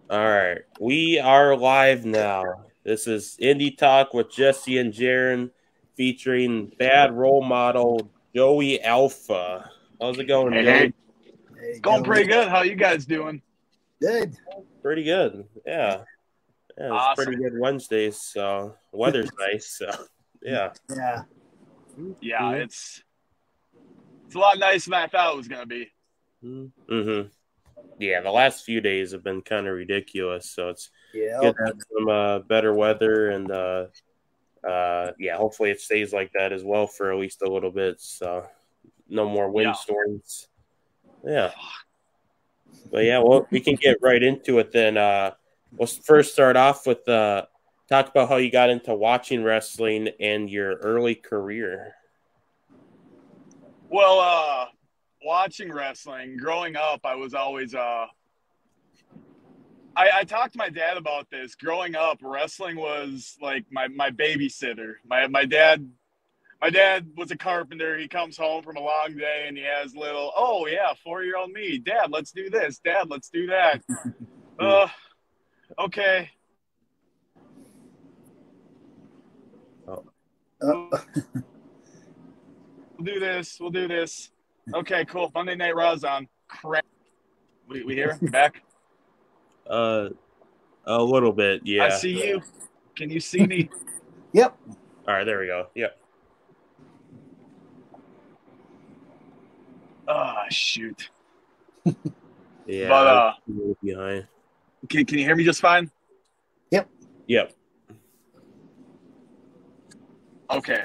All right, we are live now. This is Indie Talk with Jesse and Jeryn, featuring bad role model Joey Alpha. How's it going, Hey, Joey? it's going pretty good. How you guys doing? Good. Pretty good. Yeah, it's Awesome. pretty good Wednesdays. So weather's nice. So yeah. Yeah, it's a lot nicer than I thought it was gonna be. Mm-hmm. Yeah, the last few days have been kind of ridiculous. So it's Yeah. good to have some better weather, and yeah, hopefully it stays like that as well for at least a little bit. So no more windstorms. Yeah. But yeah, well, we can get right into it then. We'll first start off with talk about how you got into watching wrestling and your early career. Well, watching wrestling, growing up, I was always I talked to my dad about this. Growing up, wrestling was like my babysitter. My dad was a carpenter. He comes home from a long day and he has little, oh yeah, 4-year-old me. Dad, let's do this. Dad, let's do that. Okay. We'll do this. We'll do this. Okay, cool. Monday Night Raw's on. Crap. We here? Back? A little bit, yeah. I see you. Can you see me? Yep. All right, there we go. Yep. Shoot. Yeah. But behind. Can you hear me just fine? Yep. Okay.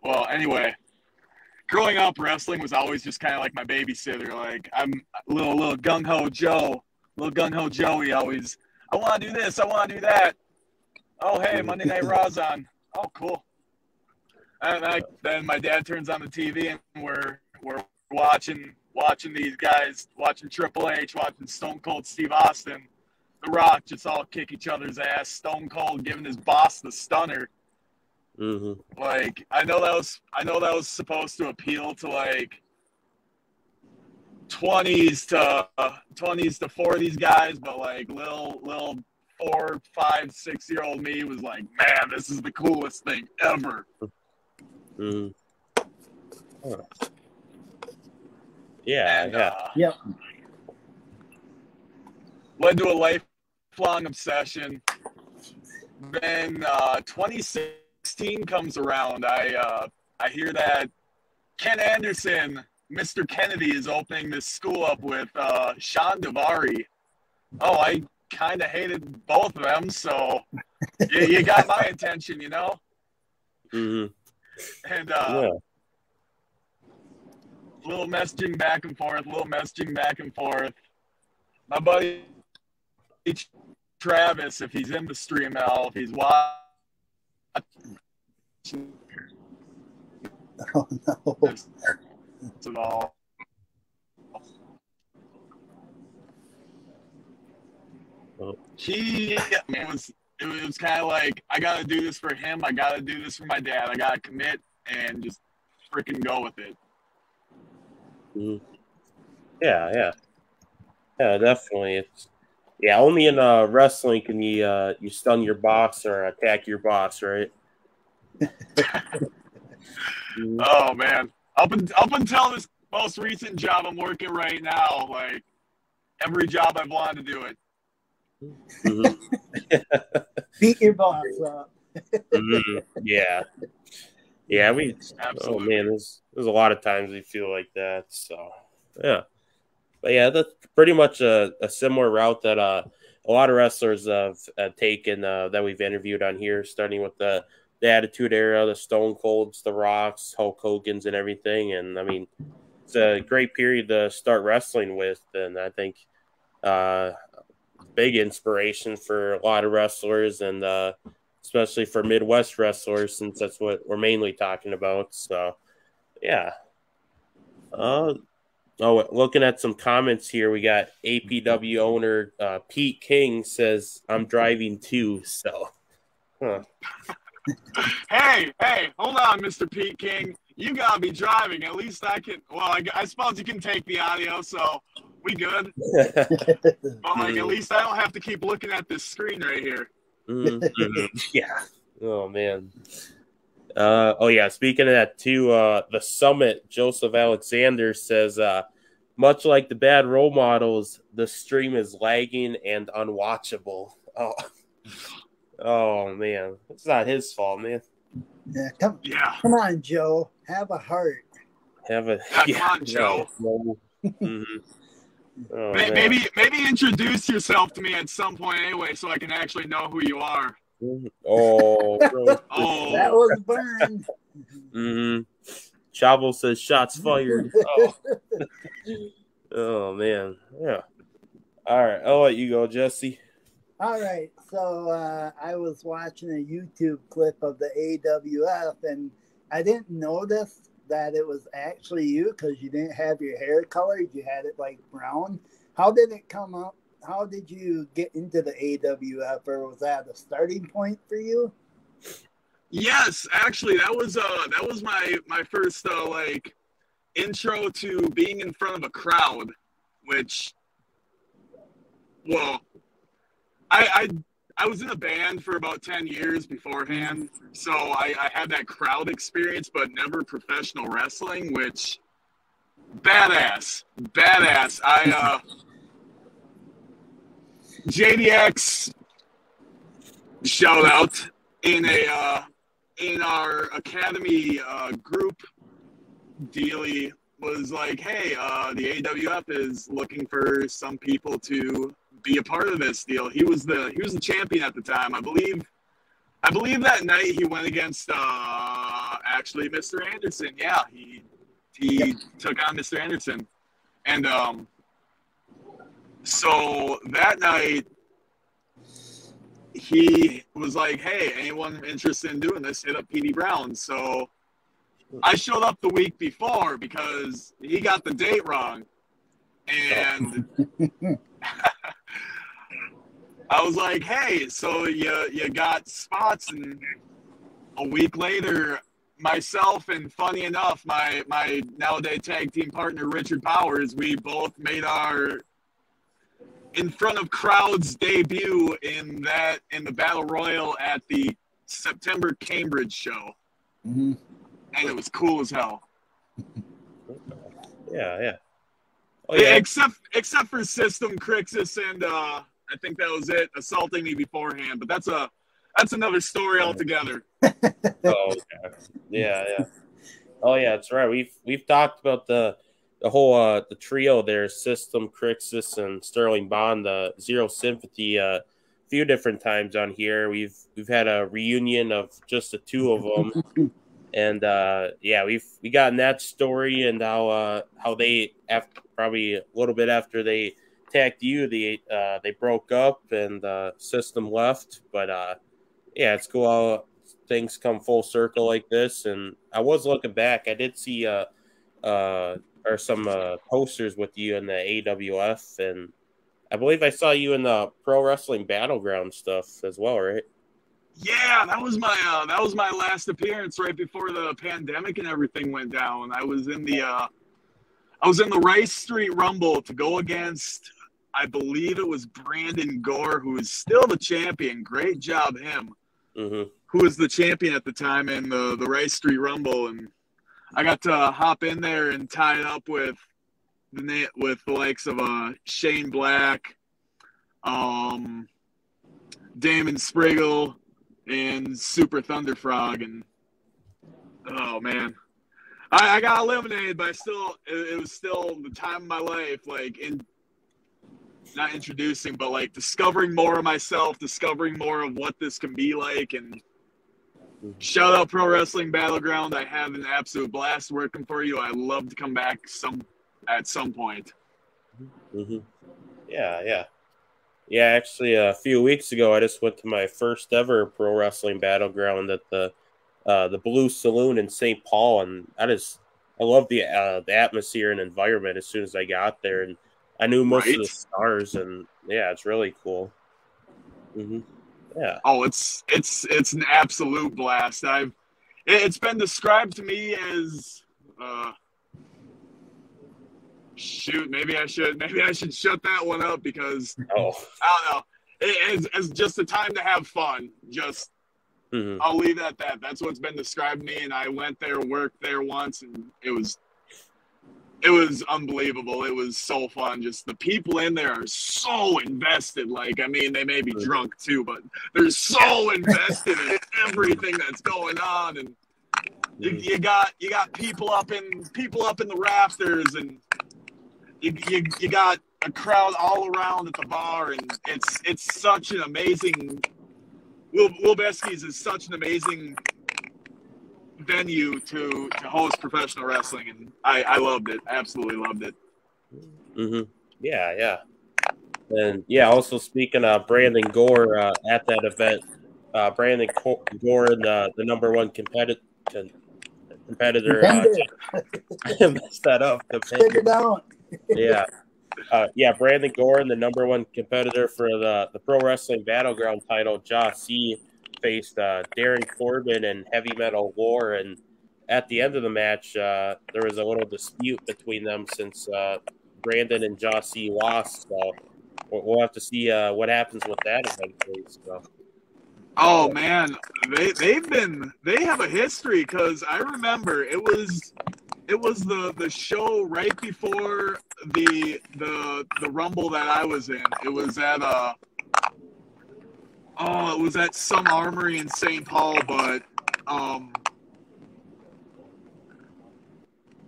Well, anyway, growing up, wrestling was always just kind of like my babysitter. Like I'm little gung ho Joe, little gung ho Joey. Always, I want to do this, I want to do that. Oh, hey, Monday Night Raw's on. Oh, cool. And then my dad turns on the TV and we're watching these guys, watching Triple H, watching Stone Cold Steve Austin, The Rock, just all kick each other's ass. Stone Cold giving his boss the stunner. Mm-hmm. Like I know that was supposed to appeal to like 20s to 40s guys, but like little 4, 5, 6-year-old me was like, man, this is the coolest thing ever. Mm-hmm. Oh. Yeah. Yep. Led to a lifelong obsession. Then 2016 comes around. I hear that Ken Anderson, Mr. Kennedy, is opening this school up with Sean Davari. Oh, I kind of hated both of them, so you got my attention, you know? Mm-hmm. And little messaging back and forth. My buddy Travis, if he's in the stream now, if he's watching. Oh no. At all. It was kind of like, I got to do this for him. I got to do this for my dad. I got to commit and just freaking go with it. Mm-hmm. Yeah, definitely. Only in wrestling can you stun your boss or attack your boss, right? Oh man, up until this most recent job I'm working right now, like every job I've wanted to do it. Mm-hmm. Beat your boss up. Mm-hmm. Yeah. We. Absolutely. Oh man, there's a lot of times we feel like that. So yeah, but yeah, that's pretty much a similar route that a lot of wrestlers have taken that we've interviewed on here, starting with the Attitude Era, the Stone Colds, the Rocks, Hulk Hogan's, and everything. And I mean, it's a great period to start wrestling with, and I think big inspiration for a lot of wrestlers, and especially for Midwest wrestlers, since that's what we're mainly talking about. So, yeah. Looking at some comments here, we got APW owner Pete King says, "I'm driving too." So, Hey, hold on, Mr. Pete King. You gotta be driving. At least I can. Well, I suppose you can take the audio. So, We good? But like, at least I don't have to keep looking at this screen right here. Yeah. Oh man. Oh yeah. Speaking of that too, the Summit, Joseph Alexander says, much like the bad role models, the stream is lagging and unwatchable. Oh man, it's not his fault, man. Come on, Joe. Have a heart. Come on, Joe. No. Oh, maybe introduce yourself to me at some point anyway, so I can actually know who you are. Oh, that was burned. Chavo says shots fired. Oh man, yeah. All right, I'll let you go, Jesse. All right, so I was watching a YouTube clip of the AWF, and I didn't notice that it was actually you because you didn't have your hair colored. You had it like brown. How did it come up? How did you get into the AWF, or was that a starting point for you? Yes, actually, that was my first like intro to being in front of a crowd, which, well, I was in a band for about 10 years beforehand, so I had that crowd experience, but never professional wrestling, which, badass. JDX, shout out, in our academy group dealie was like, hey, the AWF is looking for some people to be a part of this deal. He was the champion at the time. I believe that night he went against actually Mr. Anderson. Yeah, he took on Mr. Anderson. And so that night he was like, hey, anyone interested in doing this, hit up PD Brown. So I showed up the week before because he got the date wrong. And I was like, hey, so you got spots? And a week later, myself and, funny enough, my nowadays tag team partner, Richard Powers, we both made our in front of crowds debut in the Battle Royal at the September Cambridge show. And it was cool as hell. Yeah. Oh, yeah. Except for System, Crixus, and I think that was it, assaulting me beforehand. But that's another story altogether. Oh, yeah. Oh, yeah, that's right. We've talked about the whole the trio there, System, Crixus, and Sterling Bond, the Zero Sympathy, a few different times on here. We've had a reunion of just the two of them. And we gotten that story and how they, after probably a little bit after they attacked you, they broke up and System left. But it's cool how things come full circle like this. And I was looking back, I did see some posters with you in the AWF, and I believe I saw you in the Pro Wrestling Battleground stuff as well, right? Yeah, that was my last appearance right before the pandemic and everything went down. I was in the Rice Street Rumble to go against, I believe it was Brandon Gore, who is still the champion. Great job, him. Who was the champion at the time in the Rice Street Rumble, and I got to hop in there and tie it up with the likes of Shane Black, Damon Spriggle, and Super Thunder Frog, and oh man, I got eliminated, but it was still the time of my life, like not introducing, but like discovering more of myself, discovering more of what this can be like, and shout out Pro Wrestling Battleground. I had an absolute blast working for you. I'd love to come back at some point. Yeah, actually, a few weeks ago, I just went to my first ever Pro Wrestling Battleground at the Blue Saloon in St. Paul, and I love the atmosphere and environment as soon as I got there, and I knew most of the stars, and yeah, it's really cool. Yeah. Oh, it's an absolute blast. It's been described to me as Shoot, maybe I should shut that one up because Oh, I don't know. It's just a time to have fun. Just I'll leave it at that. That's what's been described to me. And I went there, worked there once, and it was unbelievable. It was so fun. Just the people in there are so invested. Like, I mean, they may be drunk too, but they're so invested in everything that's going on. And you got people up in the rafters, and you got a crowd all around at the bar, and it's such an amazing. Will Besky's is such an amazing venue to host professional wrestling, and I loved it. Absolutely loved it. Yeah. And yeah, also speaking of Brandon Gore at that event, Brandon Gore, the number one competitor. I messed that up. Check it out. Yeah, Brandon Gore, the number one competitor for the Pro Wrestling Battleground title, Josh C, faced Darren Corbin and Heavy Metal War, and at the end of the match, there was a little dispute between them since Brandon and Josh C lost. So we'll have to see what happens with that eventually. So. Oh man, they have a history, because I remember it was the show right before the Rumble that I was in. It was at some armory in St. Paul, but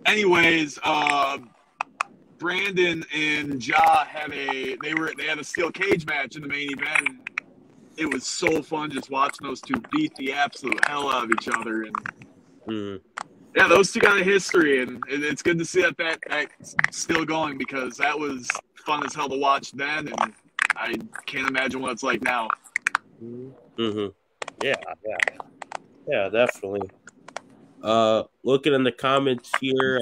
anyways, Brandon and Ja had a steel cage match in the main event. It was so fun just watching those two beat the absolute hell out of each other, and yeah, those two got a history, and it's good to see that's still going, because that was fun as hell to watch then, and I can't imagine what it's like now. Yeah, definitely. Looking in the comments here,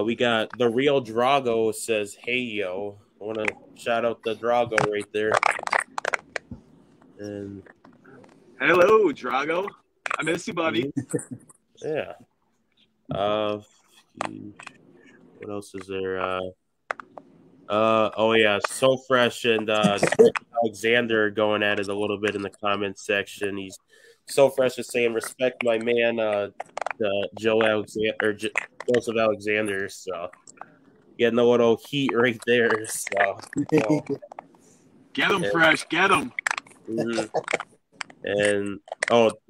we got the real Drago says, "Hey yo," I want to shout out the Drago right there. And hello, Drago. I miss you, buddy. Yeah. What else is there? Oh yeah, So Fresh and Alexander going at it a little bit in the comments section. He's So Fresh is saying, "Respect my man, Joseph Alexander." So getting a little heat right there. So get him, Fresh, get him. And the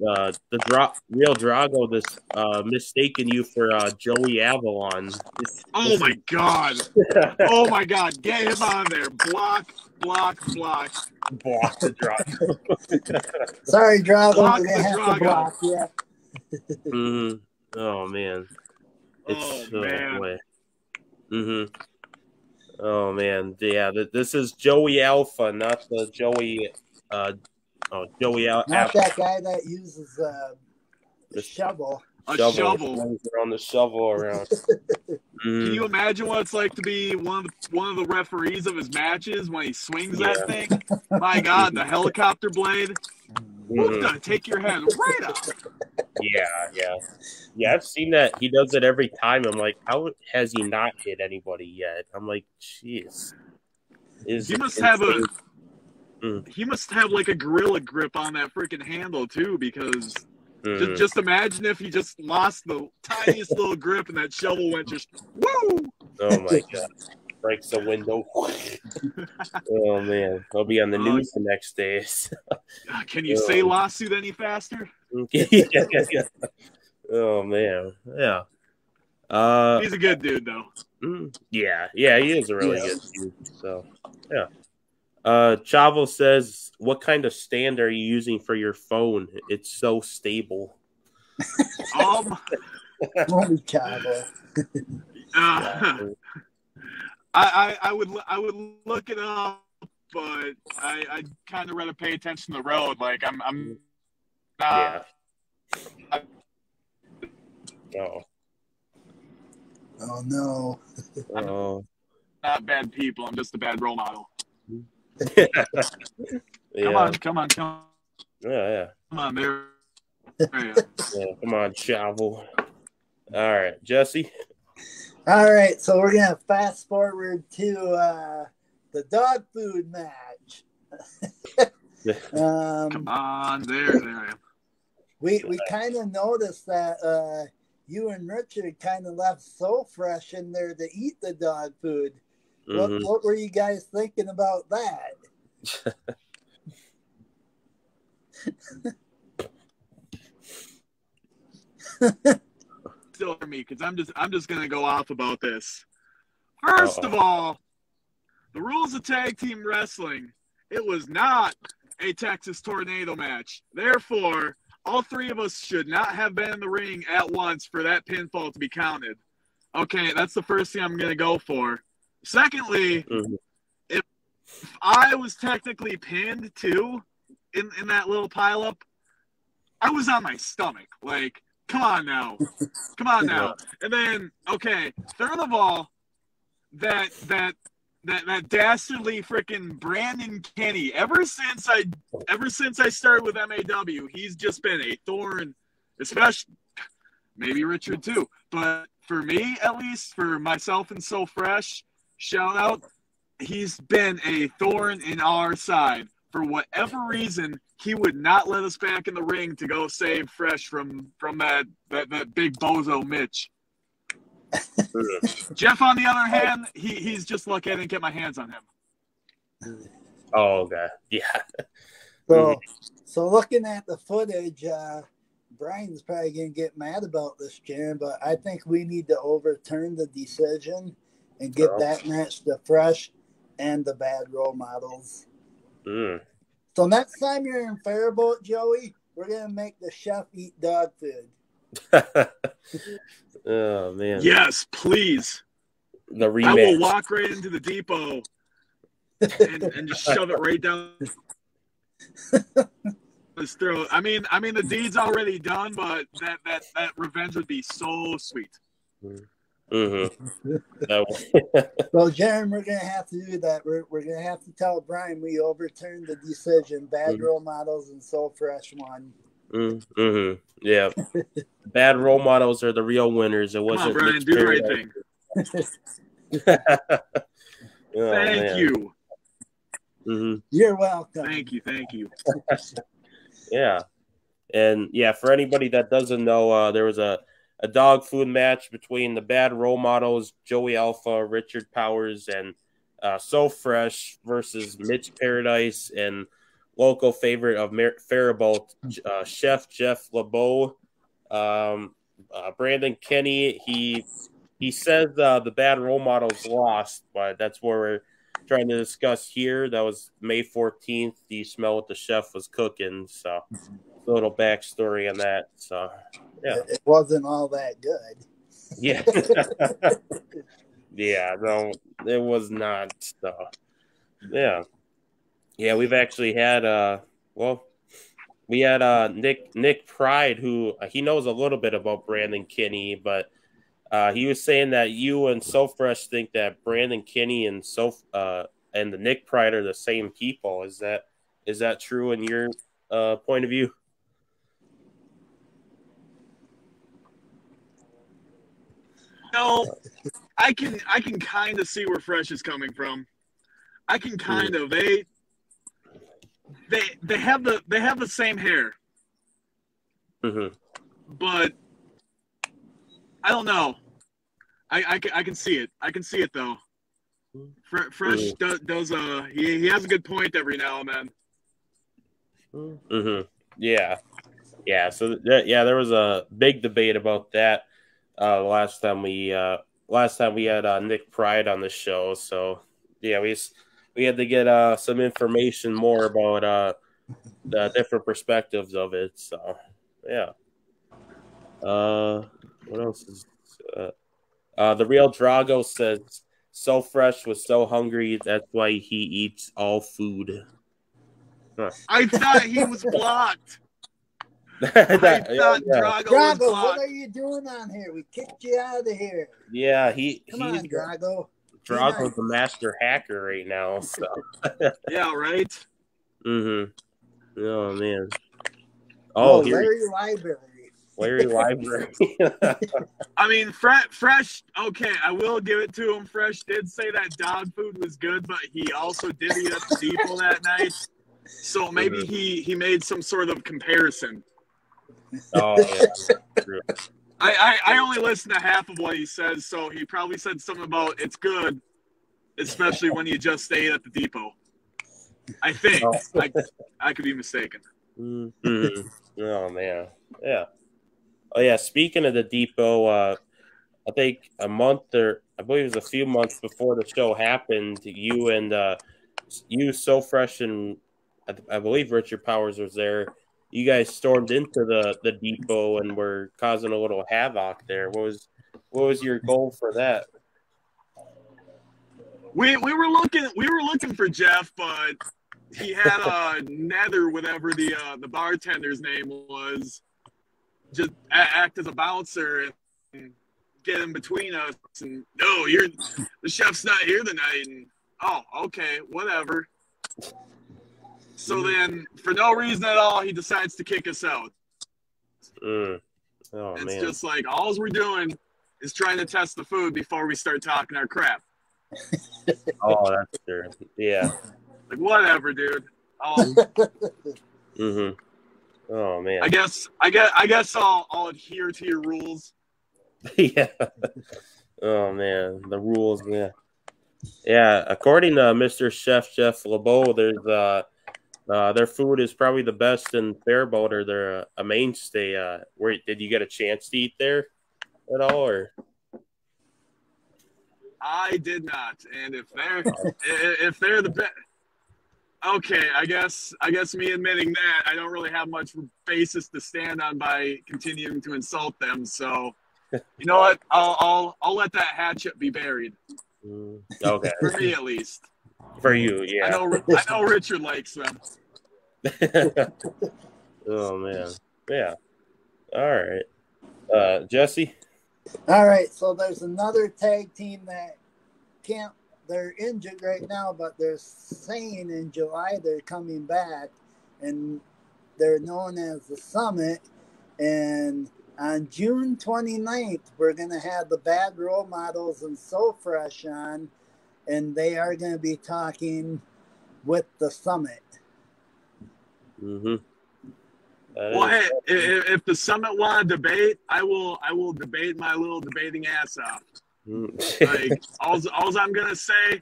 real Drago, this mistaken you for Joey Avalon. Oh my god! Oh my god! Get him on there! Block the Drago. Sorry, Drago. Block We're the gonna have to block. Yeah. Oh man. Man. Oh man. Yeah. This is Joey Alpha, not the Joey. Joey Alpha. Not that guy that uses the shovel. A shovel. On the shovel around. Can you imagine what it's like to be one of the referees of his matches when he swings that thing? My God, the helicopter blade. Who's gonna take your head right off? Yeah. I've seen that. He does it every time. I'm like, how has he not hit anybody yet? I'm like, jeez. He must have like a gorilla grip on that freaking handle too, because just imagine if he just lost the tiniest little grip and that shovel went just woo. Oh my God! Breaks the window. Oh man, I'll be on the news the next day. Can you say lawsuit any faster? Yeah. Oh man, yeah. He's a good dude though. Yeah, he is a really good dude. So yeah. Chavo says, "What kind of stand are you using for your phone? It's so stable." Only Chavo. I would look it up, but I kind of rather pay attention to the road. Like I'm not. Oh no. Oh. Not bad people. I'm just a bad role model. Yeah. Come on. Yeah. Come on, there. Yeah, come on, Chavo. All right, Jesse. All right, so we're gonna fast forward to the dog food match. Come on, there I am. We kind of noticed that you and Richard kind of left So Fresh in there to eat the dog food. Mm-hmm. What were you guys thinking about that? Still for me, because I'm just gonna go off about this. First of all, the rules of tag team wrestling, it was not a Texas tornado match. Therefore, all three of us should not have been in the ring at once for that pinfall to be counted. Okay, that's the first thing I'm going to go for. Secondly, if I was technically pinned too in that little pileup, I was on my stomach. Like, come on now. Come on now. And then, okay, third of all, that dastardly freaking Brandon Kenny. Ever since I started with MAW, he's just been a thorn, especially maybe Richard too. But for me, at least, for myself and So Fresh, shout out, he's been a thorn in our side. For whatever reason, he would not let us back in the ring to go save Fresh from that big bozo Mitch. Jeff, on the other hand, he's just lucky I didn't get my hands on him. Oh, okay. Yeah. So looking at the footage, Brian's probably going to get mad about this, Jeryn, but I think we need to overturn the decision and give that match to Fresh and the Bad Role Models. So next time you're in Faribault, Joey, we're going to make the chef eat dog food. Oh, man. Yes, please. The rematch. I will walk right into the depot and just shove it right down his throat. I mean, the deed's already done, but that revenge would be so sweet. Mm-hmm. So, Jeryn, we're going to have to do that. We're going to have to tell Brian we overturned the decision. Bad Role Models and So Fresh won. Yeah. Bad Role Models are the real winners. It wasn't. Come on, Brian, do the right thing. Thank you. You're welcome. Thank you. Yeah. And yeah, for anybody that doesn't know, there was a dog food match between the Bad Role Models, Joey Alpha, Richard Powers, and So Fresh versus Mitch Paradise and local favorite of Faribault, Chef Jeff LeBeau. Brandon Kenny, he says the Bad Role Models lost, but that's what we're trying to discuss here. That was May 14th. You smell what the chef was cooking, so a little backstory on that. So yeah, it wasn't all that good. Yeah. Yeah, no, it was not. So yeah, we've actually had we had Nick Pride, who he knows a little bit about Brandon Kinney, but he was saying that you and So Fresh think that Brandon Kinney and and the Nick Pride are the same people. Is that true in your point of view? No, I can kind of see where Fresh is coming from. I can kind of they have the same hair, but I don't know. I can see it. I can see it though. Fresh does he has a good point every now and then. Yeah. So there was a big debate about that last time we had Nick Pride on the show. So yeah, we had to get some information more about the different perspectives of it. So yeah. What else is the real Drago says So Fresh was so hungry that's why he eats all food. Huh. I thought he was blocked. Drago, what are you doing on here? We kicked you out of here. Yeah, Come on, Drago. Drago's the master hacker right now. So. Yeah, right. Oh man. Oh, Larry Library. Larry Library. I mean, Fresh. Okay, I will give it to him. Fresh did say that dog food was good, but he also did eat at the depot that night. So maybe he made some sort of comparison. Oh yeah, true. I only listen to half of what he says, so he probably said something about it's good, especially when you just ate at the depot. I think I could be mistaken. Mm-hmm. Oh man, yeah. Oh yeah. Speaking of the depot, I think I believe it was a few months before the show happened. You and you, So Fresh, and I believe Richard Powers was there. You guys stormed into the depot and were causing a little havoc there. What was your goal for that? We were looking for Jeff, but he had Nether, whatever the bartender's name was, just act as a bouncer and get in between us. And no, the chef's not here tonight. And oh, okay, whatever. So then, for no reason at all, he decides to kick us out. Oh, it's just like all we're doing is trying to test the food before we start talking our crap. Oh, that's true. Yeah. Like whatever, dude. Oh man. I guess I'll adhere to your rules. Yeah. Oh man, the rules, yeah. Yeah, according to Mr. Chef Jeff LeBeau, there's their food is probably the best in Faribault, or they're a mainstay. Where did you get a chance to eat there at all, or? I did not, and if they're the best, okay, I guess me admitting that I don't really have much basis to stand on by continuing to insult them. So, you know what? I'll let that hatchet be buried. Okay, for me at least. For you, yeah. I know Richard likes them. Oh man, yeah. All right, Jesse. All right, so there's another tag team that they're injured right now, but they're saying in July they're coming back, and they're known as the Summit. And on June 29th, we're going to have the Bad Role Models and So Fresh on, and they are going to be talking with the Summit. Mm-hmm. Well, hey, if the Summit want to debate, I will debate my little debating ass off. Like all I'm gonna say,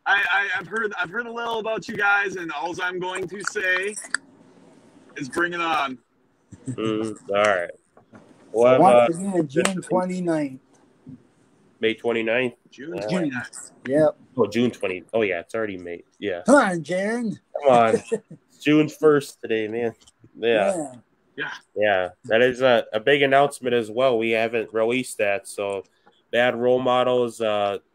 I've heard a little about you guys, and all I'm going to say is bring it on. All right. Well, once again, June 29th. May 29th? June 29th. Yep. Oh, June 20th. Oh, yeah, it's already May. Yeah. Come on, Jeryn. Come on. It's June 1st today, man. Yeah. That is a big announcement as well. We haven't released that. So, Bad Role Models and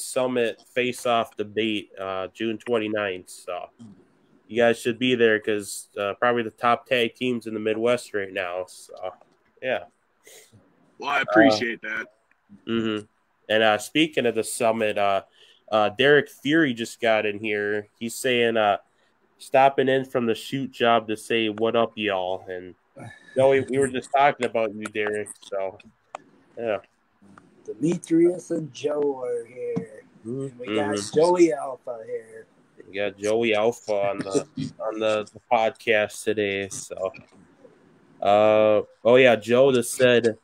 Summit face-off debate June 29th. So, you guys should be there because probably the top tag teams in the Midwest right now. So, yeah. Well, I appreciate that. Mm-hmm. And speaking of the Summit, Derek Fury just got in here. He's saying stopping in from the shoot job to say, what up, y'all? And we were just talking about you, Derek. So, yeah. Demetrius and Joe are here. Mm-hmm. We got Joey Alpha here. We got Joey Alpha on the podcast today. So, Joe just said,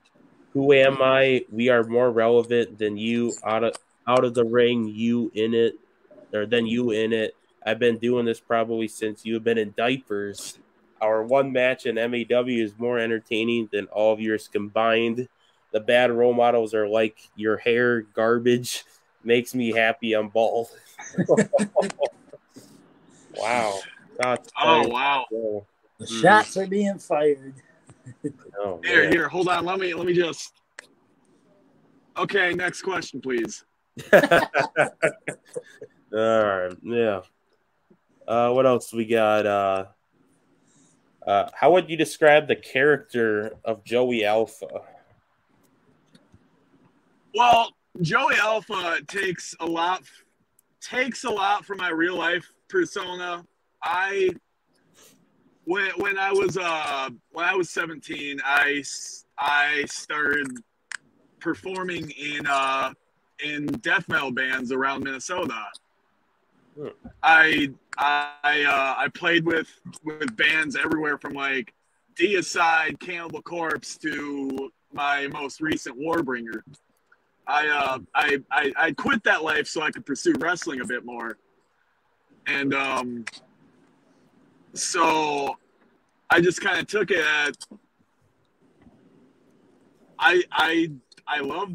"Who am I? We are more relevant than you out of the ring. You in it, or than you in it. I've been doing this probably since you've been in diapers. Our one match in MAW is more entertaining than all of yours combined. The Bad Role Models are like your hair garbage. Makes me happy I'm bald." Wow. Wow. The shots are being fired. Oh, here, hold on. Let me just. Okay, next question, please. All right. Yeah. What else we got? How would you describe the character of Joey Alpha? Well, Joey Alpha takes a lot from my real life persona. when I was 17, I started performing in death metal bands around Minnesota. I played with bands everywhere from like Deicide, Cannibal Corpse to my most recent Warbringer. I quit that life so I could pursue wrestling a bit more, and so I just kind of took it at I love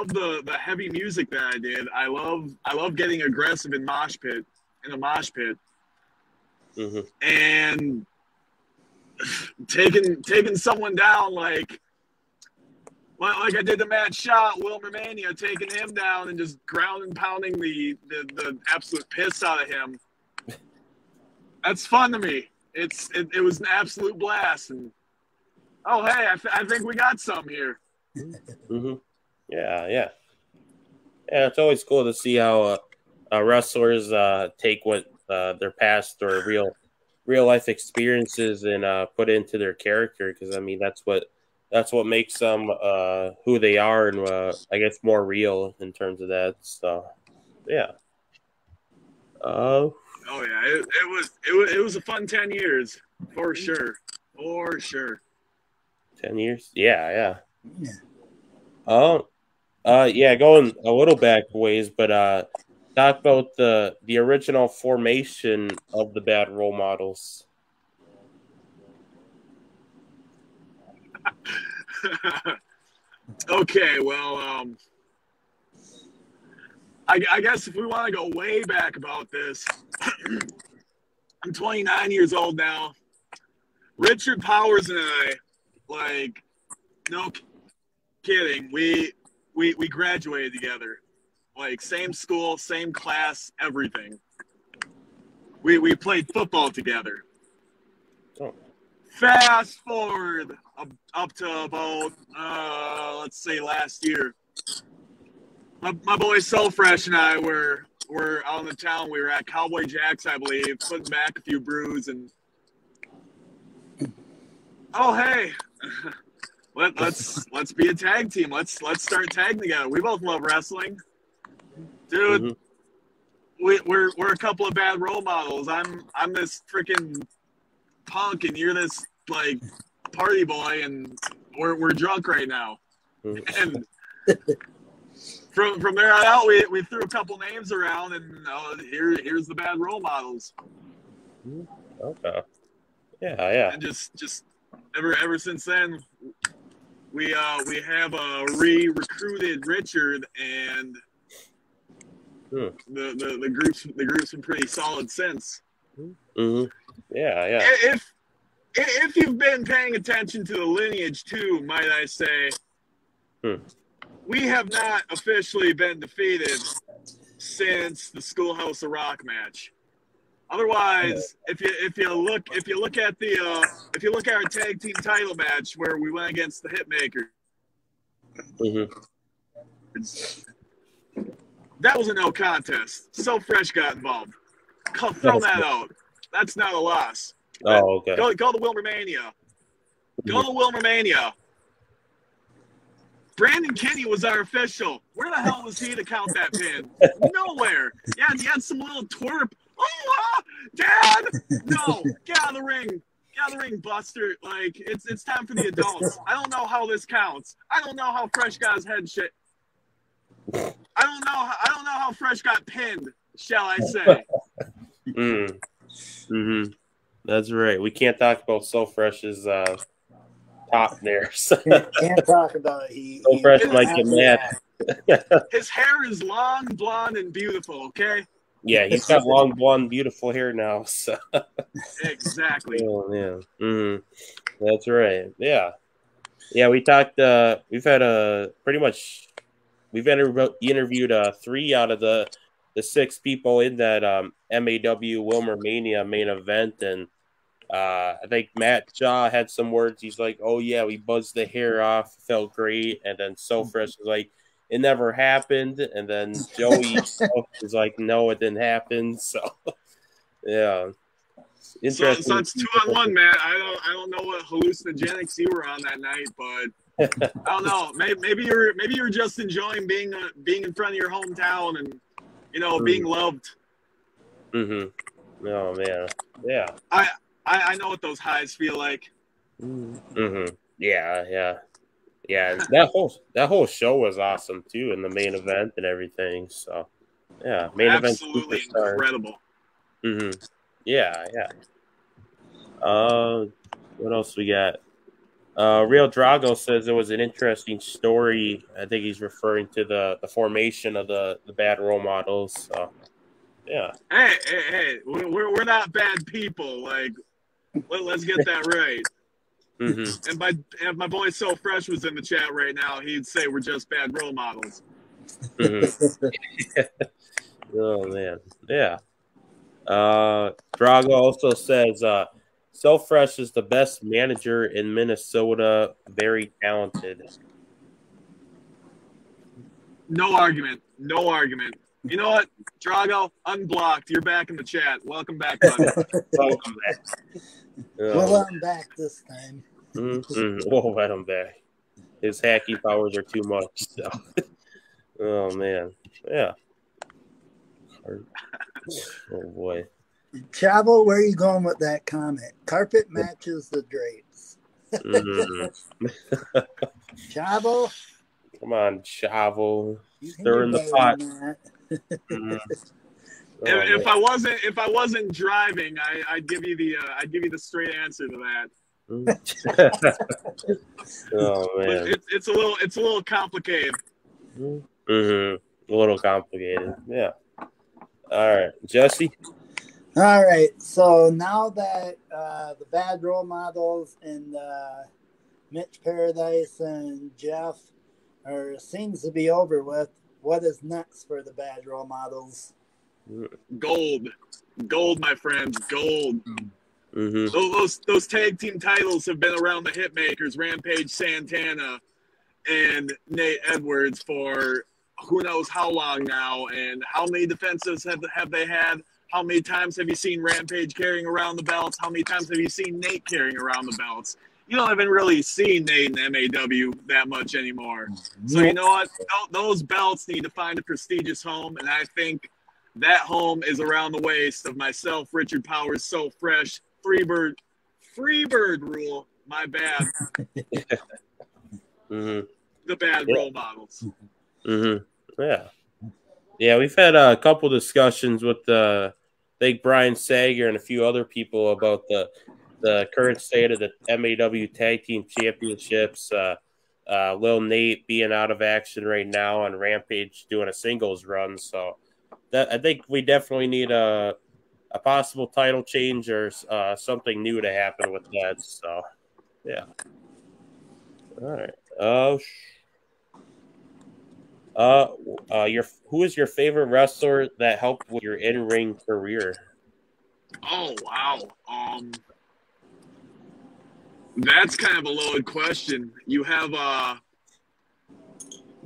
the heavy music that I did. I love getting aggressive in a mosh pit, and taking someone down like I did to Matt Schott, Wilmer Mania, taking him down and just ground and pounding the absolute piss out of him. That's fun to me. It was an absolute blast. And oh hey, I think we got some here. Yeah. It's always cool to see how wrestlers take what their past or real life experiences and put into their character, because I mean that's what makes them who they are, and I guess more real in terms of that. So yeah. Oh yeah, it was a fun 10 years for sure. 10 years, yeah. Going a little back ways, but talk about the original formation of the Bad Role Models. Okay, well, I guess if we want to go way back about this, I'm 29 years old now. Richard Powers and I, like, no kidding, we graduated together, like same school, same class, everything. We played football together. Oh. Fast forward up to about let's say last year. My boy So Fresh and I were out in the town. We were at Cowboy Jack's, I believe, putting back a few brews, and oh hey, let's be a tag team. Let's start tagging together. We both love wrestling, dude. We're a couple of bad role models. I'm this freaking punk, and you're this like party boy, and we're drunk right now. And from there on out, we threw a couple names around, and here's the Bad Role Models. Okay. Yeah. And just ever since then, we have re-recruited Richard, and the group's been pretty solid since. Yeah. If you've been paying attention to the lineage too, might I say, we have not officially been defeated since the Schoolhouse of Rock match. Otherwise, if you look at our tag team title match where we went against the Hitmaker, that was a no contest. So Fresh got involved. Throw that out. That's not a loss. Oh, okay. Go to Wilmer Mania. Go to Wilmer Mania. Brandon Kenny was our official. Where the hell was he to count that pin? Nowhere. Yeah, he had some little twerp. Oh, Dad! No, get out of the ring. Get out of the ring, Buster. Like, it's time for the adults. I don't know how this counts. I don't know how Fresh got his head shit. I don't know how Fresh got pinned, shall I say. That's right. We can't talk about So Fresh's top there. Can't talk about it. So Fresh might get mad. His hair is long, blonde, and beautiful, okay? Yeah, he's got long, blonde, beautiful hair now. So. Exactly. Oh, yeah. That's right. Yeah. We talked. We've had we've interviewed 3 out of the 6 people in that MAW Wilmer Mania main event, and I think Matt Shaw had some words. He's like, "Oh yeah, we buzzed the hair off, felt great," and then So Fresh was like, "It never happened," and then Joey was like, "No, it didn't happen." So, yeah. Interesting. So it's 2-on-1, Matt. I don't know what hallucinogenics you were on that night, but I don't know. Maybe you're just enjoying being in front of your hometown and being loved. Mm-hmm. Oh man. Yeah. I know what those highs feel like. Mm-hmm. Yeah. And that whole show was awesome too, in the main event and everything. So yeah, main Absolutely event superstar. incredible. Mm-hmm. Yeah. What else we got? Real Drago says it was an interesting story. I think he's referring to the formation of the bad role models. So yeah. Hey, we're not bad people. Like, let's get that right. Mm-hmm. And if my boy So Fresh was in the chat right now, he'd say we're just bad role models. Mm-hmm. Oh man, yeah. Drago also says So Fresh is the best manager in Minnesota. Very talented. No argument. You know what, Drago? Unblocked. You're back in the chat. Welcome back, buddy. Welcome back. We'll let him back this time. We'll let him back. His hacky powers are too much. So. Oh man, yeah. Oh boy. Chavo, where are you going with that comment? Carpet matches the drapes. Chavo, come on, Chavo, stir in the pot. If I wasn't driving, I'd give you the straight answer to that. Oh man, but it's a little complicated. A little complicated. Yeah. All right, Jesse. All right. So now that the bad role models and Mitch Paradise and Jeff seems to be over with, what is next for the bad role models? Gold, my friends, gold. Mm-hmm. Those tag team titles have been around the Hitmakers, Rampage Santana, and Nate Edwards for who knows how long now. And how many defenses have they had? How many times have you seen Rampage carrying around the belts? How many times have you seen Nate carrying around the belts? You don't even really see Nate in MAW that much anymore. So you know what? Those belts need to find a prestigious home, and I think that home is around the waist of myself, Richard Powers, So Fresh, Freebird rule. My bad. The bad role models. Yeah, we've had a couple discussions with I think Brian Sager and a few other people about the current state of the MAW Tag Team Championships. Lil Nate being out of action right now, and Rampage doing a singles run. So I think we definitely need a possible title change or something new to happen with that. So yeah. All right. Who is your favorite wrestler that helped with your in-ring career? Oh wow. That's kind of a loaded question. You have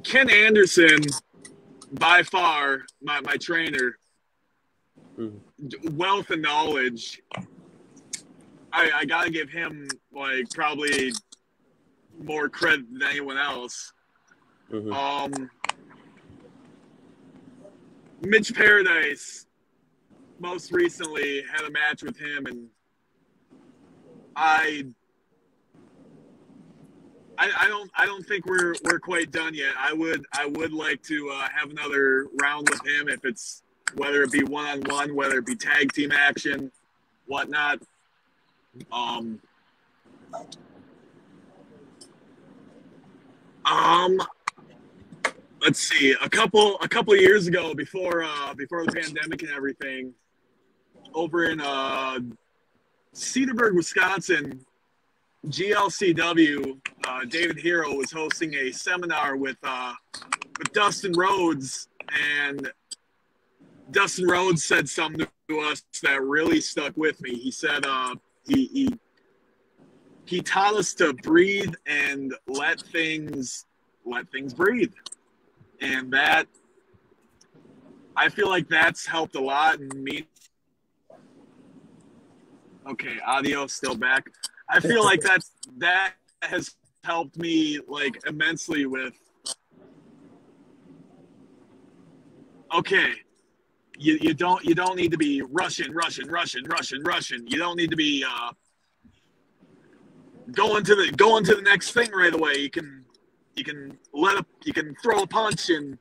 Ken Anderson, by far my trainer. Wealth of knowledge. I gotta give him like probably more credit than anyone else. Mitch Paradise most recently had a match with him, and I don't think we're quite done yet. I would like to have another round with him, if it's whether it be one-on-one, whether it be tag team action, whatnot. Let's see. A couple of years ago, before the pandemic and everything, over in Cedarburg, Wisconsin, GLCW, David Hero was hosting a seminar with Dustin Rhodes, and Dustin Rhodes said something to us that really stuck with me. He said he taught us to breathe and let things breathe. And that, I feel like that's helped a lot in me Okay, audio still back. I feel like that has helped me like immensely with. Okay, you don't need to be rushing. You don't need to be going to the next thing right away. You can throw a punch and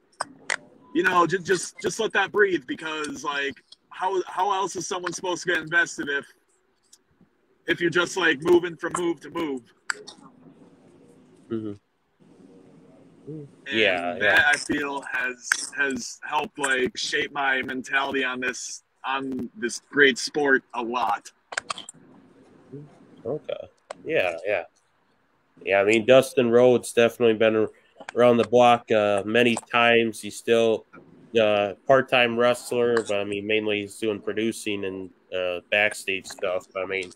just let that breathe, because like how else is someone supposed to get invested if you're just like moving from move to move? Mm-hmm. And that I feel has helped like shape my mentality on this great sport a lot. Okay. Yeah. I mean, Dustin Rhodes definitely been around the block many times. He's still part-time wrestler, but I mean, mainly he's doing producing and backstage stuff. I mean,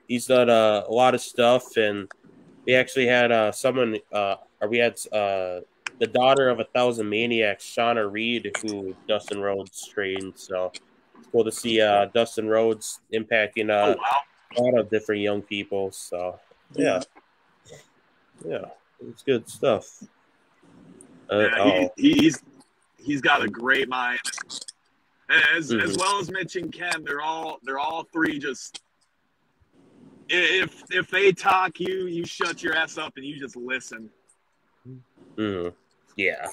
he's done a lot of stuff, and we actually had someone, or we had the daughter of 1,000 Maniacs, Shauna Reed, who Dustin Rhodes trained. So it's cool to see Dustin Rhodes impacting Oh wow. a lot of different young people. So yeah, it's good stuff. He's got a great mind, as well as Mitch and Ken. They're all three just. If they talk, you shut your ass up and you just listen. Yeah,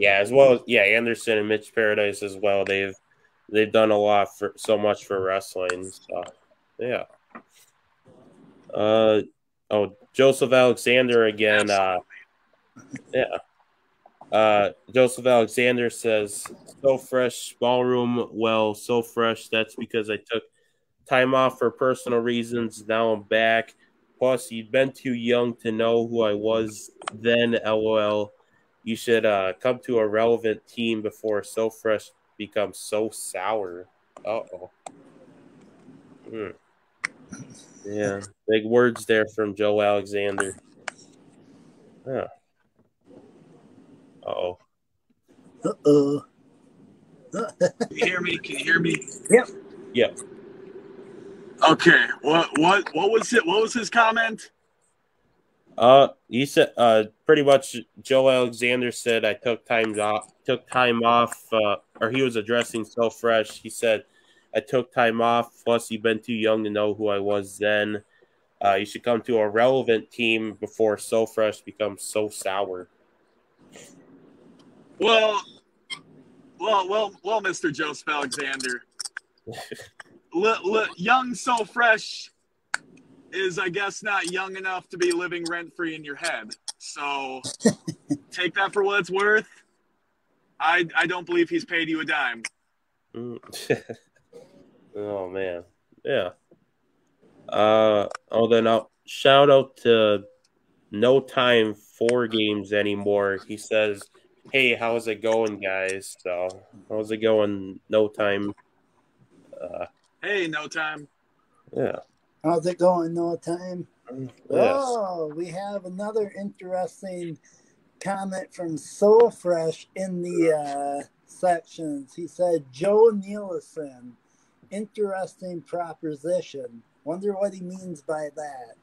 as well as Anderson and Mitch Paradise as well. They've done a lot for so much for wrestling. So yeah. Joseph Alexander again. Joseph Alexander says, "So fresh, ballroom. Well, so fresh. That's because I took time off for personal reasons. Now I'm back. Plus, you'd been too young to know who I was then. LOL. You should come to a relevant team before So Fresh becomes so sour." Uh-oh. Yeah, big words there from Joe Alexander. Yeah. Uh-oh. Uh-oh. Can you hear me? Yep. Okay. What was it? What was his comment? He said pretty much Joe Alexander said I took time off, or he was addressing So Fresh. He said I took time off, plus you've been too young to know who I was then. You should come to a relevant team before So Fresh becomes so sour. Well, Mr. Joseph Alexander. Young So Fresh is, I guess, not young enough to be living rent-free in your head. So take that for what it's worth. I don't believe he's paid you a dime. Oh, man. Yeah. Then I'll shout out to No Time 4 Games anymore. He says, "Hey, how's it going, guys?" So, how's it going, No Time? Hey, No Time. Yeah. How's it going, No Time? Yes. Oh, we have another interesting comment from So Fresh in the sections. He said, "Joe Nielsen, interesting proposition. Wonder what he means by that."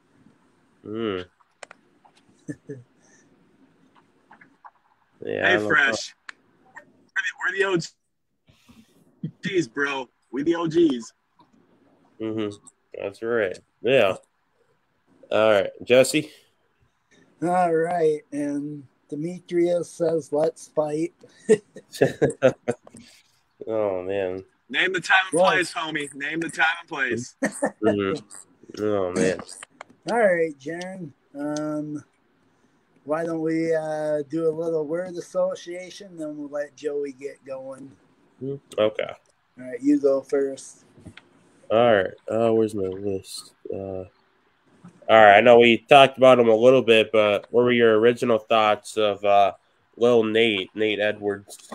Yeah, hey, Fresh. We're the OGs, bro. We the OGs. That's right. Yeah. All right, Jesse. All right, and Demetrius says, "Let's fight." Oh man. Name the time and place, homie. Name the time and place. Oh man. All right, Jeryn. Why don't we do a little word association, then we'll let Joey get going. Okay. All right, you go first. All right. Where's my list? All right. I know we talked about him a little bit, but what were your original thoughts of Lil Nate Edwards?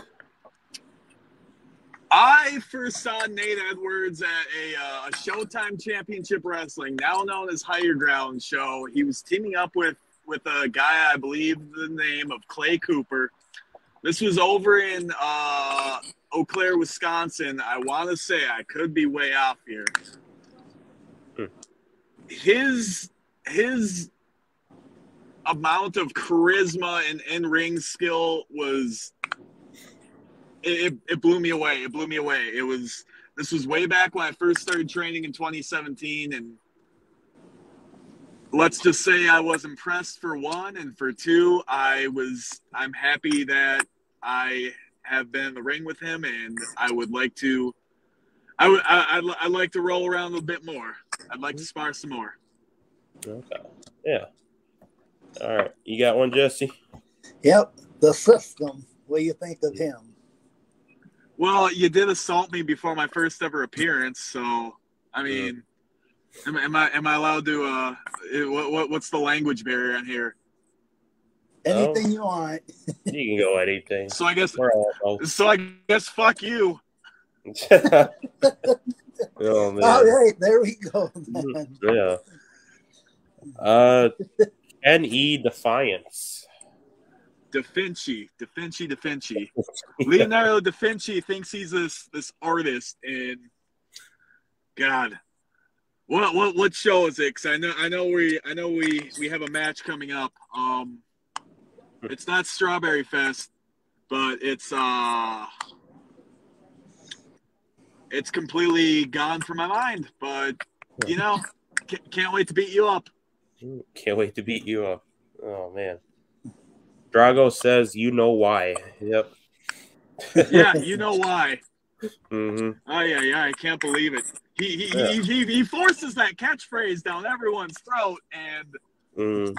I first saw Nate Edwards at a Showtime Championship Wrestling, now known as Higher Ground show. He was teaming up with a guy, I believe the name of Clay Cooper. This was over in Eau Claire, Wisconsin. I want to say, I could be way off here. his amount of charisma and in-ring skill was it blew me away. It blew me away. This was way back when I first started training in 2017, and let's just say I was impressed for one, and for two, I'm happy that I have been in the ring with him, and I would like to I'd like to roll around a bit more. I'd like to spar some more. Okay. Yeah. All right. You got one, Jesse? Yep. The System. What do you think of him? Well, you did assault me before my first ever appearance, so I mean, am I allowed to? What's the language barrier on here? Anything you want. You can go anything. So I guess fuck you. Oh man. All right, there we go. Yeah. N.E. Defiance. Da Vinci. Leonardo da Vinci thinks he's this artist, and God, what show is it? Because I know we have a match coming up. It's not Strawberry Fest, but it's completely gone from my mind. But can't wait to beat you up. Can't wait to beat you up. Oh man. Drago says, "You know why?" Yep. Yeah, you know why. Mm-hmm. Oh yeah, I can't believe it. He forces that catchphrase down everyone's throat, and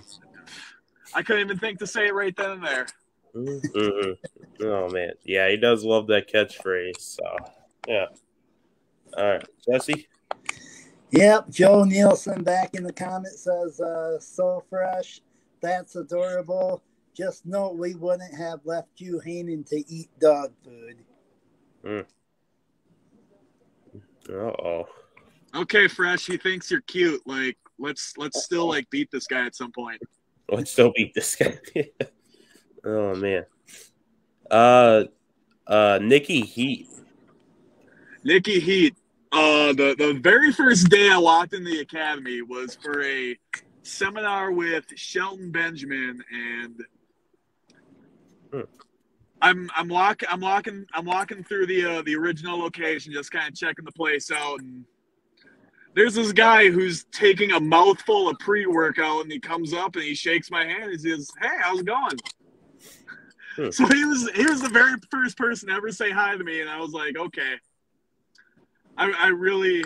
I couldn't even think to say it right then and there. Mm-hmm. Oh man, yeah, he does love that catchphrase. So yeah. All right, Jesse. Yep, Joe Nielsen back in the comments says, so fresh. That's adorable. Just know we wouldn't have left you hanging to eat dog food. Uh-oh. Okay, Fresh, he thinks you're cute. Like, let's still beat this guy at some point. Let's still beat this guy. Oh man. Nikki Heat. Nikki Heat. The very first day I walked in the academy was for a seminar with Shelton Benjamin, and I'm walking through the original location, just kind of checking the place out, and there's this guy who's taking a mouthful of pre-workout, and he comes up and he shakes my hand. He says, "Hey, how's it going?" So he was the very first person to ever say hi to me, and I was like, okay. I really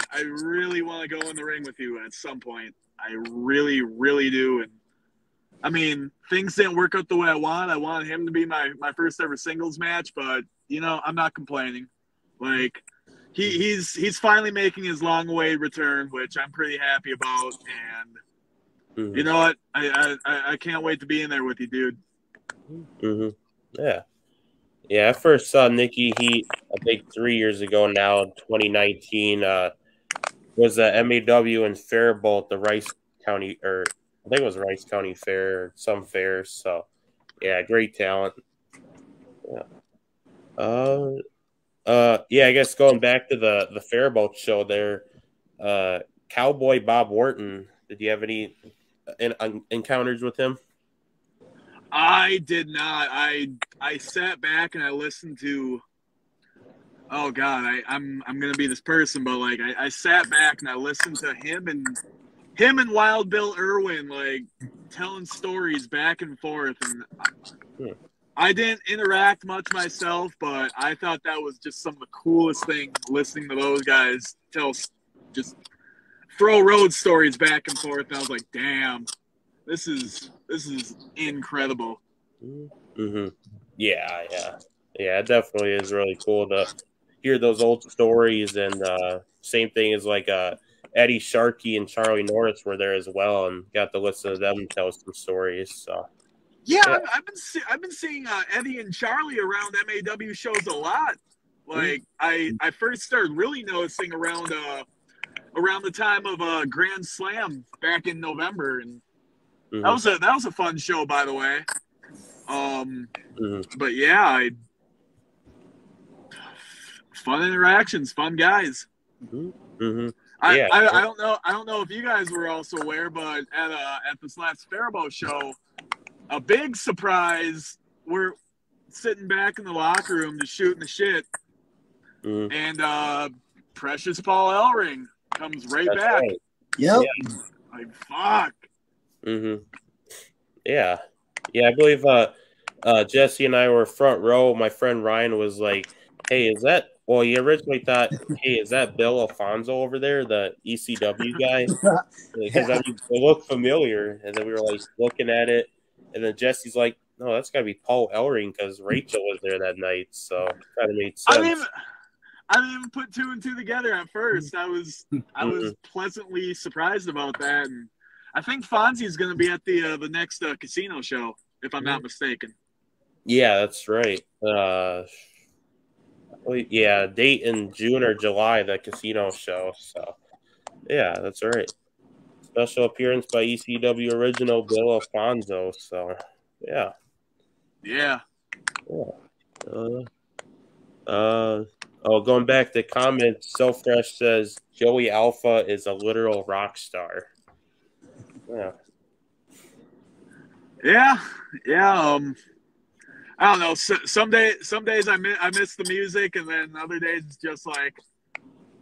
want to go in the ring with you at some point. I really, really do. And I mean, things didn't work out the way I want. I wanted him to be my first ever singles match, but I'm not complaining. Like, he's finally making his long awaited return, which I'm pretty happy about. And you know what? I can't wait to be in there with you, dude. Yeah. Yeah, I first saw Nikki Heat, I think 3 years ago now, 2019. Was a MAW in Faribault, the Rice County, or I think it was Rice County Fair, or some fairs. So, yeah, great talent. Yeah. Yeah, I guess going back to the Faribault show there, Cowboy Bob Wharton, did you have any encounters with him? I did not. I sat back and I listened to. Oh God, I'm gonna be this person, but like I sat back and I listened to him and Wild Bill Irwin like telling stories back and forth, and I didn't interact much myself, but I thought that was just some of the coolest things listening to those guys just throw road stories back and forth. And I was like, damn. This is incredible. Yeah. It definitely is really cool to hear those old stories, and same thing as like Eddie Sharkey and Charlie Norris were there as well, and got to listen to them tell some stories. So yeah. I've been seeing Eddie and Charlie around MAW shows a lot. Like I first started really noticing around the time of Grand Slam back in November, and that was a fun show, by the way. But yeah, fun interactions, fun guys. Yeah. I don't know. I don't know if you guys were also aware, but at this last Faribault show, a big surprise. We're sitting back in the locker room just shooting the shit, and Precious Paul Ellering comes right That's back. right. Yep. Yeah. Like fuck. Yeah. Yeah, I believe Jesse and I were front row. My friend Ryan was like, "Hey, is that?" Well, he originally thought, "Hey, is that Bill Alfonso over there, the ECW guy?" Because I mean, it looked familiar, and then we were like looking at it, and then Jesse's like, "No, that's got to be Paul Ellering because Rachel was there that night." So it kind of made sense. I didn't even put two and two together at first. I was pleasantly surprised about that, and I think Fonzie's going to be at the next casino show, if I'm not mistaken. Yeah, that's right. Yeah, date in June or July, the casino show. So, yeah, that's right. Special appearance by ECW original Bill Alfonso. So, yeah. Yeah. Going back to comments, So Fresh says Joey Alpha is a literal rock star. Yeah. Yeah. I don't know. Some days I miss the music, and then other days it's just like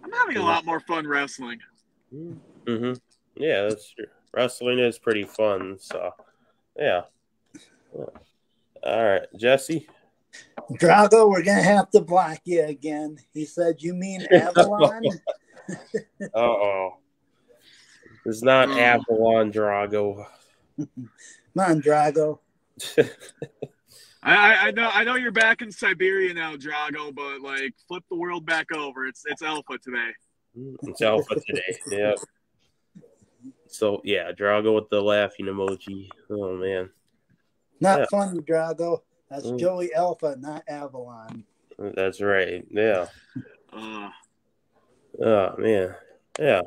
I'm having a lot more fun wrestling. Yeah, that's true. Wrestling is pretty fun. So, yeah. All right, Jesse. Drago, we're gonna have to block you again. He said, "You mean Avalon?" Uh-oh. It's not Avalon, Drago. Come on, Drago. I know you're back in Siberia now, Drago, but like flip the world back over. It's Alpha today. It's Alpha today. Yeah. So yeah, Drago with the laughing emoji. Oh man. Not funny, Drago. That's Joey Alpha, not Avalon. That's right. Yeah. Oh man. Yeah.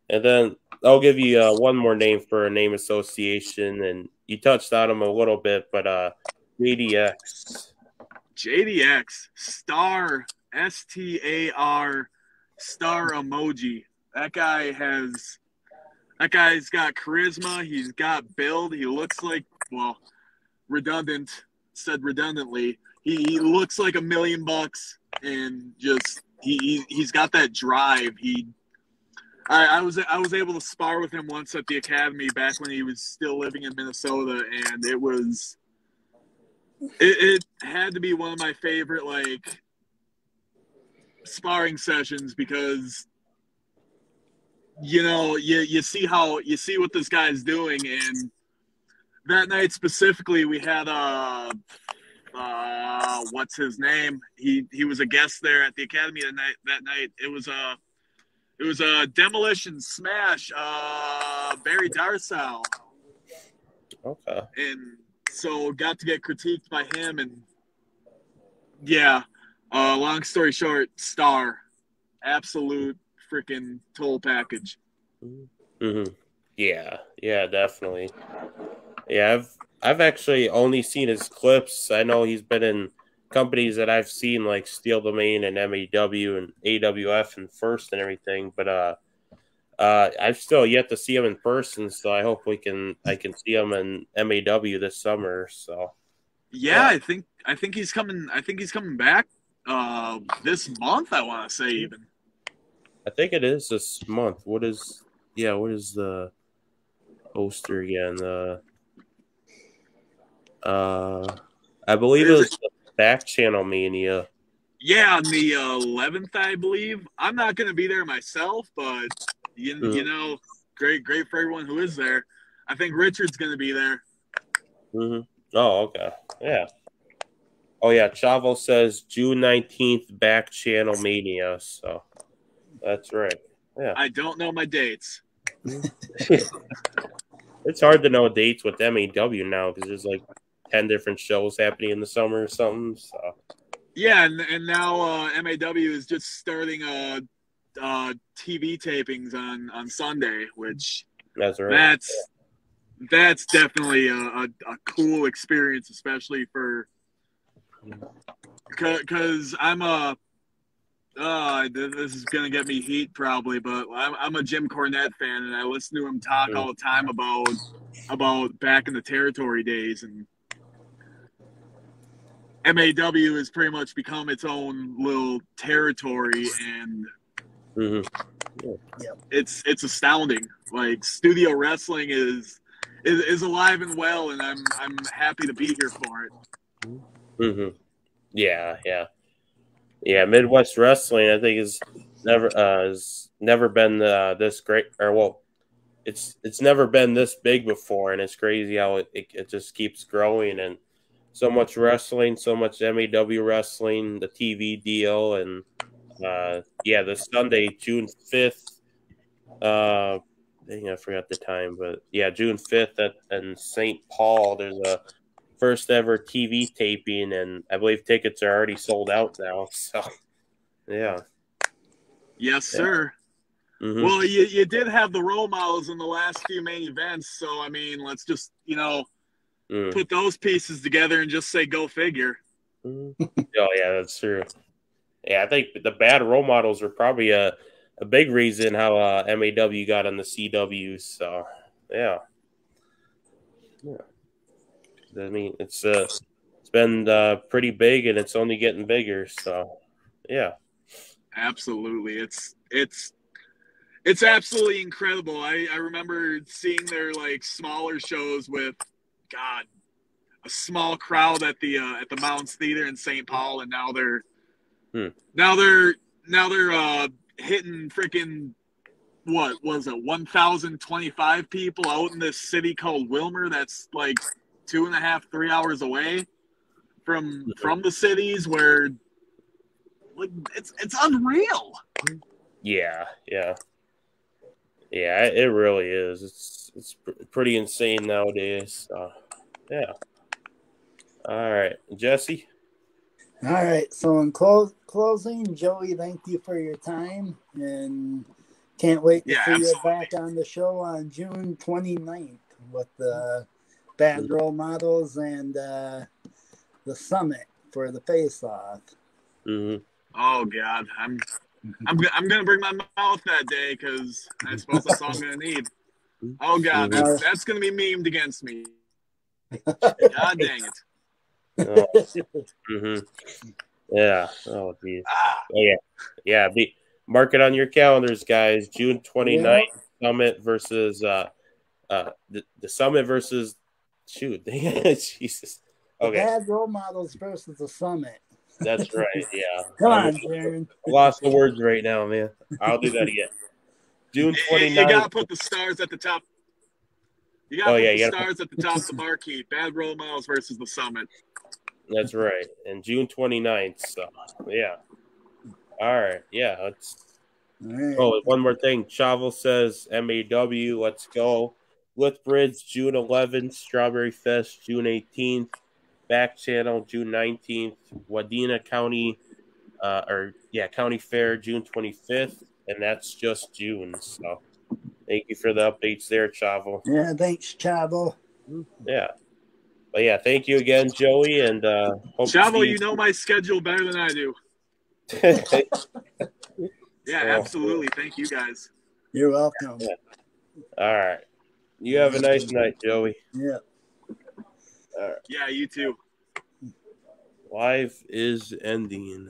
And then I'll give you one more name for a name association, and you touched on him a little bit, but JDX. JDX star STAR star emoji. That guy's got charisma. He's got build. He looks like redundantly. He looks like $1 million, and just he's got that drive. I was able to spar with him once at the academy back when he was still living in Minnesota, and it had to be one of my favorite like sparring sessions because you see what this guy's doing, and that night specifically we had what's his name? He was a guest there at the academy that night. It was a Demolition Smash, Barry Darsow. Okay. And so got to get critiqued by him, and yeah. Long story short, star, absolute freaking toll package. Yeah, definitely. Yeah, I've actually only seen his clips. I know he's been in companies that I've seen like Steel Domain and MAW and AWF and First and everything, but I've still yet to see him in person. So I hope I can see him in MAW this summer. So yeah. I think he's coming. I think he's coming back this month. I want to say even. I think it is this month. What is the poster again? I believe it was the Back Channel Mania. Yeah, on the 11th, I believe. I'm not going to be there myself, but you know, great for everyone who is there. I think Richard's going to be there. Oh, okay. Yeah. Oh, yeah. Chavo says June 19th, Back Channel Mania. So that's right. Yeah. I don't know my dates. It's hard to know dates with MAW now because there's like 10 different shows happening in the summer or something. So yeah, and now MAW is just starting TV tapings on Sunday, which that's right. That's definitely a cool experience, especially for because I'm a This is gonna get me heat probably, but I'm a Jim Cornette fan, and I listen to him talk all the time about back in the territory days, and MAW has pretty much become its own little territory, and it's astounding. Like, studio wrestling is alive and well, and I'm happy to be here for it. Yeah. Midwest wrestling, I think, is never been this great, or well, it's never been this big before, and it's crazy how it just keeps growing, and so much wrestling, so much MAW wrestling, the TV deal, and this Sunday, June 5th. I forgot the time, but yeah, June 5th in St. Paul. There's a first ever TV taping, and I believe tickets are already sold out now. So, yeah. Yes, sir. Well, you did have the role models in the last few main events, so I mean, let's just put those pieces together and just say go figure. Oh yeah, that's true. Yeah, I think the bad role models were probably a big reason how MAW got on the CW. So yeah. I mean, it's been pretty big, and it's only getting bigger. So yeah, absolutely, it's absolutely incredible. I remember seeing their like smaller shows with a small crowd at the Mounds Theater in St. Paul, and now they're hitting freaking, what was it, 1,025 people out in this city called Wilmer that's like 2.5-3 hours away from the cities, where like it's unreal. Yeah, it really is. It's pretty insane nowadays. Yeah. All right, Jesse. All right. So in closing, Joey, thank you for your time, and can't wait to see you back on the show on June 29th with the Bad Role Models and the summit for the face-off. Oh God, I'm gonna bring my mouth that day, because I suppose that's all I'm gonna need. Oh God, that's gonna be memed against me. God dang it. Yeah. Oh geez. Yeah. Mark it on your calendars, guys. June 29th, summit versus the summit versus Jesus. Okay. Bad Role Models versus the summit. That's right. Yeah. Come on, Jeryn. I lost the words right now, man. I'll do that again. June 29th. You gotta put the stars at the top. You gotta put the stars at the top of the marquee. Bad Role Models versus the summit. That's right. And June 29th. So yeah. All right. Yeah. Oh, one more thing. Chavo says MAW. Let's go. Lithbridge, June 11th. Strawberry Fest, June 18th. Back Channel, June 19th. Wadena County, County Fair, June 25th. And that's just June. So thank you for the updates there, Chavo. Yeah, thanks, Chavo. Yeah. But yeah, thank you again, Joey. And Chavo, you know my schedule better than I do. Yeah, absolutely. Thank you, guys. You're welcome. Yeah. All right. You have a nice night, Joey. Yeah. All right. Yeah, you too. Life is ending.